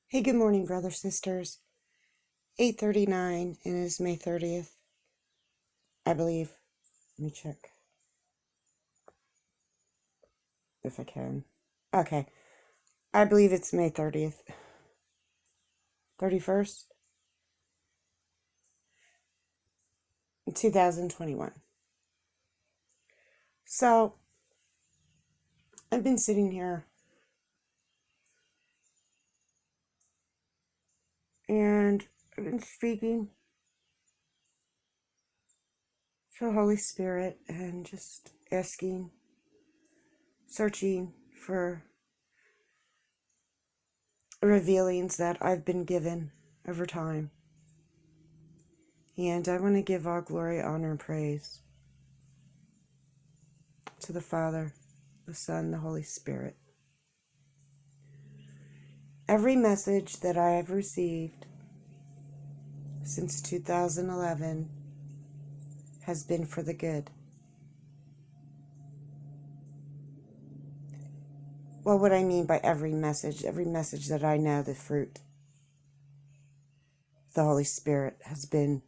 Hey, good morning, brothers, sisters. 8:39, and it is May 30th, I believe. Let me check if I can. Okay, I believe it's May 30th. 31st, 2021. So, I've been sitting here and I've been speaking to the Holy Spirit and just asking, searching for revealings that I've been given over time. And I want to give all glory, honor, and praise to the Father, the Son, the Holy Spirit. Every message that I have received since 2011 has been for the good. Well, what I mean by every message that I know the fruit, the Holy Spirit has been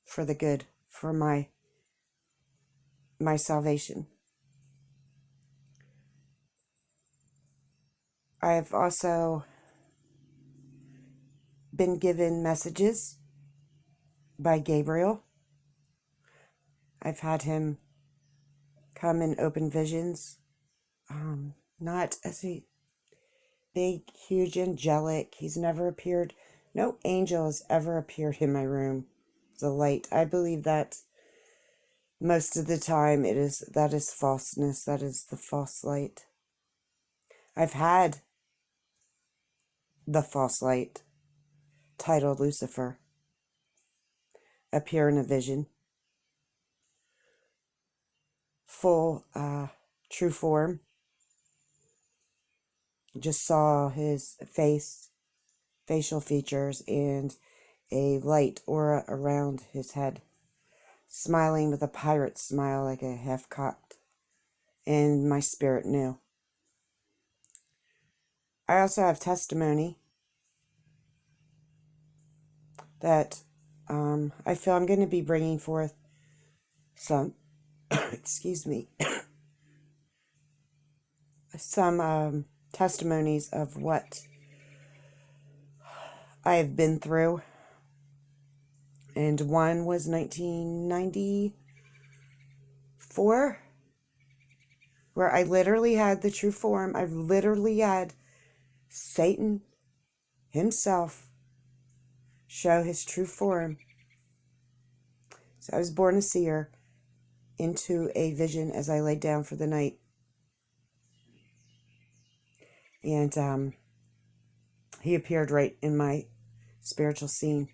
for the good, for my salvation. I have also been given messages by Gabriel. I've had him come and open visions, not as a big, huge, angelic. He's never appeared. No angel has ever appeared in my room. It's a light. I believe that most of the time that is falseness. That is the false light. I've had the false light, titled Lucifer, appear in a vision. Full, true form. Just saw his face, facial features, and a light aura around his head, smiling with a pirate smile, like a half-cocked, and my spirit knew. I also have testimony that I feel I'm going to be bringing forth some, excuse me, some testimonies of what I have been through. And one was 1994, where I literally had the true form. I literally had Satan himself show his true form. So I was born a seer into a vision as I laid down for the night. And he appeared right in my spiritual scene.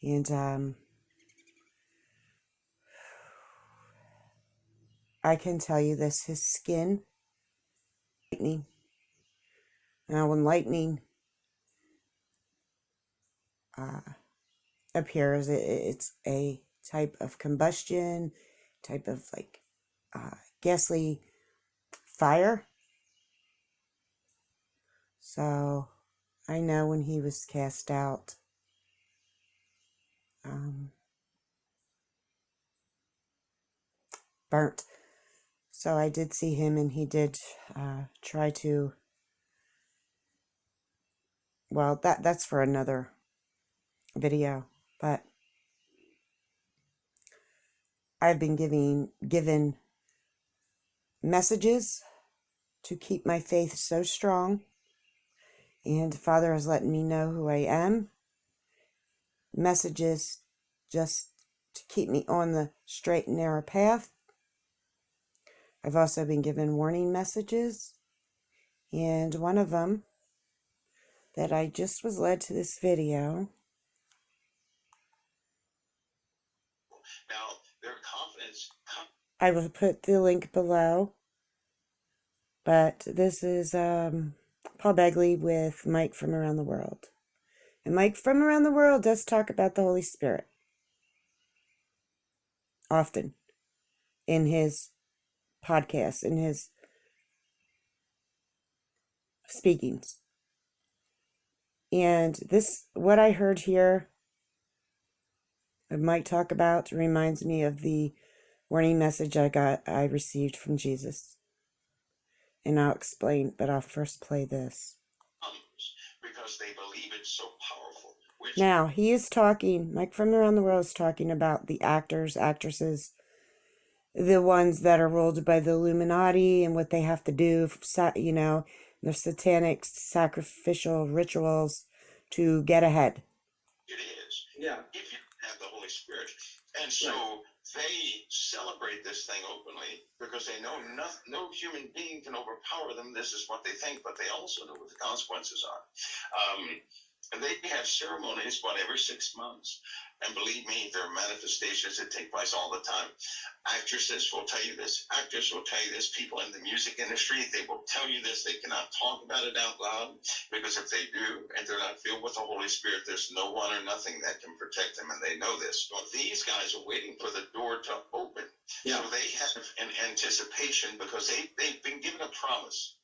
And I can tell you this, his skin, lightning. Now when lightning appears, it's a type of combustion, type of like ghastly fire. So I know when he was cast out, burnt. So I did see him, and he did try to, well, that's for another video, but I've been given messages to keep my faith so strong, and Father has let me know who I am. Messages just to keep me on the straight and narrow path. I've also been given warning messages, and one of them that I just was led to this video. Now, their confidence. I will put the link below, but this is P.Beagley with Mike from around the world. And Mike from around the world does talk about the Holy Spirit often in his podcasts, in his speakings. And this, what I heard here, I might talk about, reminds me of the warning message I received from Jesus. And I'll explain, but I'll first play this. Because they believe it's so powerful. Now, he is talking, Mike from Around the World is talking about the actors, actresses, the ones that are ruled by the Illuminati and what they have to do, you know, their satanic sacrificial rituals to get ahead. It is. Yeah. If you have the Holy Spirit. And so they celebrate this thing openly because they know no human being can overpower them. This is what they think, but they also know what the consequences are. And they have ceremonies, every 6 months. And believe me, there are manifestations that take place all the time. Actresses will tell you this. Actors will tell you this. People in the music industry, they will tell you this. They cannot talk about it out loud because if they do and they're not filled with the Holy Spirit, there's no one or nothing that can protect them, and they know this. But these guys are waiting for the door to open. Yeah. So they have an anticipation because they've been given a promise.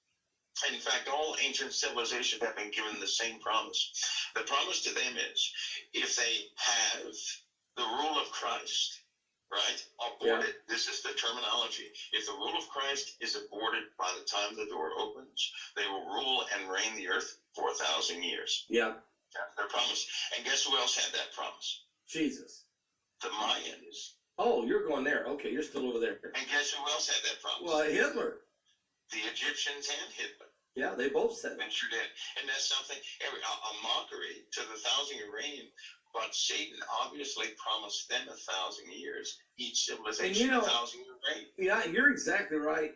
In fact, all ancient civilizations have been given the same promise. The promise to them is if they have the rule of Christ, right, aborted, this is the terminology. If the rule of Christ is aborted by the time the door opens, they will rule and reign the earth for 1,000 years. Yeah. That's their promise. And guess who else had that promise? Jesus. The Mayans. Oh, you're going there. Okay, you're still over there. And guess who else had that promise? Well, Hitler. The Egyptians and Hitler. Yeah, they both said it. Sure did. And that's something, a mockery to the 1,000-year reign. But Satan obviously promised them 1,000 years. Each civilization, 1,000-year reign. Yeah, you're exactly right,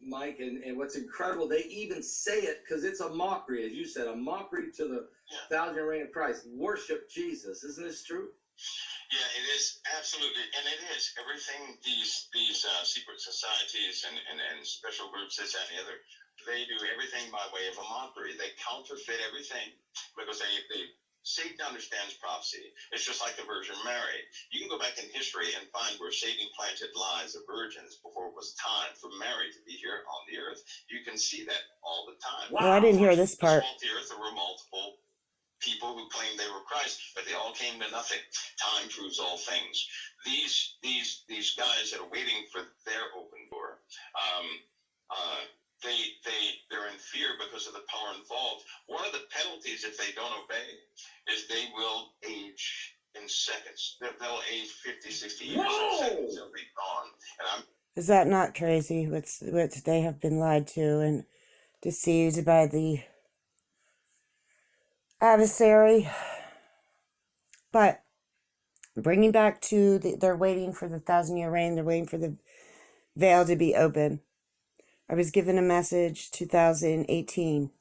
Mike. And what's incredible, they even say it because it's a mockery, as you said, a mockery to the 1,000-year reign of Christ. Worship Jesus. Isn't this true? Yeah, it is, absolutely, and it is. Everything these secret societies and special groups, this and the other, they do everything by way of a mockery. They counterfeit everything because Satan understands prophecy. It's just like the Virgin Mary. You can go back in history and find where Satan planted lies of virgins before it was time for Mary to be here on the earth. You can see that all the time. Wow. Oh, I didn't hear this part. On the earth, there were multiple people who claimed they were Christ, but they all came to nothing. Time proves all things. These guys that are waiting for their open door, they're in fear because of the power involved. One of the penalties if they don't obey is they will age in seconds. They'll age 50, 60 years in seconds. They'll be gone. And is that not crazy? What they have been lied to and deceived by the adversary. But bringing back to they're waiting for the 1,000-year reign. They're waiting for the veil to be open. I was given a message 2018.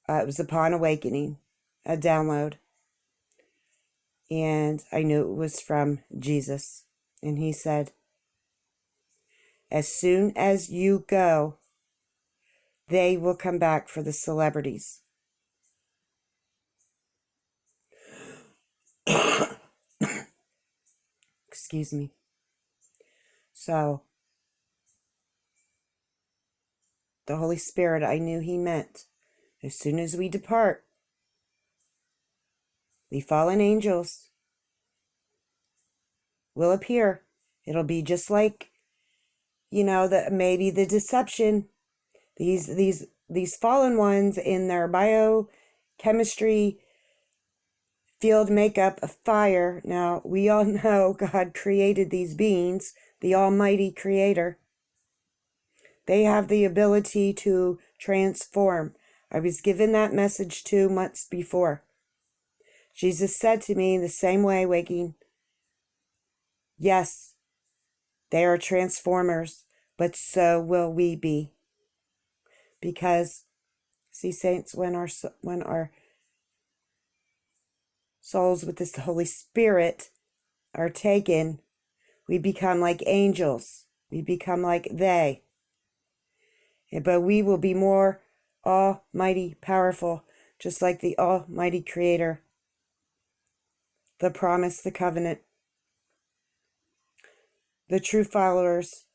It was upon awakening, a download. And I knew it was from Jesus. And he said, as soon as you go, they will come back for the celebrities. Excuse me. So, the Holy Spirit, I knew he meant, as soon as we depart, the fallen angels will appear. It'll be just like, maybe the deception. These fallen ones in their biochemistry field makeup of fire. Now, we all know God created these beings, the Almighty Creator. They have the ability to transform. I was given that message 2 months before. Jesus said to me the same way, waking, yes, they are transformers, but so will we be. Because, see, saints, when our souls with this Holy Spirit are taken, we become like angels. We become like they. But we will be more almighty powerful, just like the Almighty Creator. The promise, the covenant. The true followers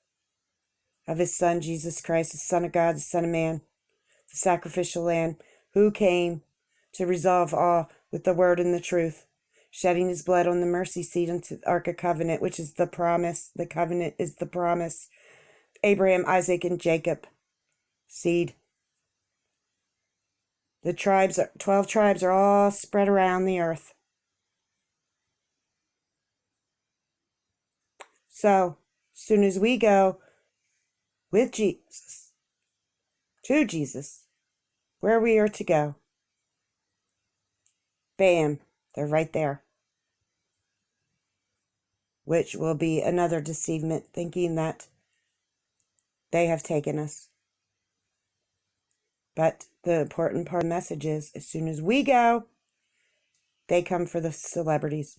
of his Son, Jesus Christ, the Son of God, the Son of Man, the sacrificial lamb, who came to resolve all with the word and the truth, shedding his blood on the mercy seat unto the Ark of Covenant, which is the promise. The covenant is the promise. Abraham, Isaac, and Jacob, seed. The 12 tribes are all spread around the earth. So, as soon as we go with Jesus, to Jesus, where we are to go, bam, they're right there. Which will be another deceivement, thinking that they have taken us. But the important part of the message is, as soon as we go, they come for the celebrities.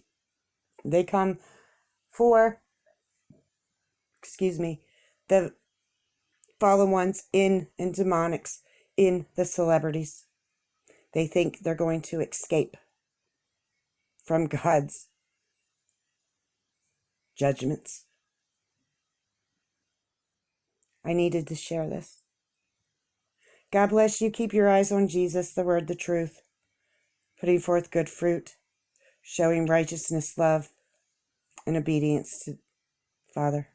They come for, the fallen ones and demonics in the celebrities. They think they're going to escape from God's judgments. I needed to share this. God bless you. Keep your eyes on Jesus, the word, the truth, putting forth good fruit, showing righteousness, love, and obedience to Father.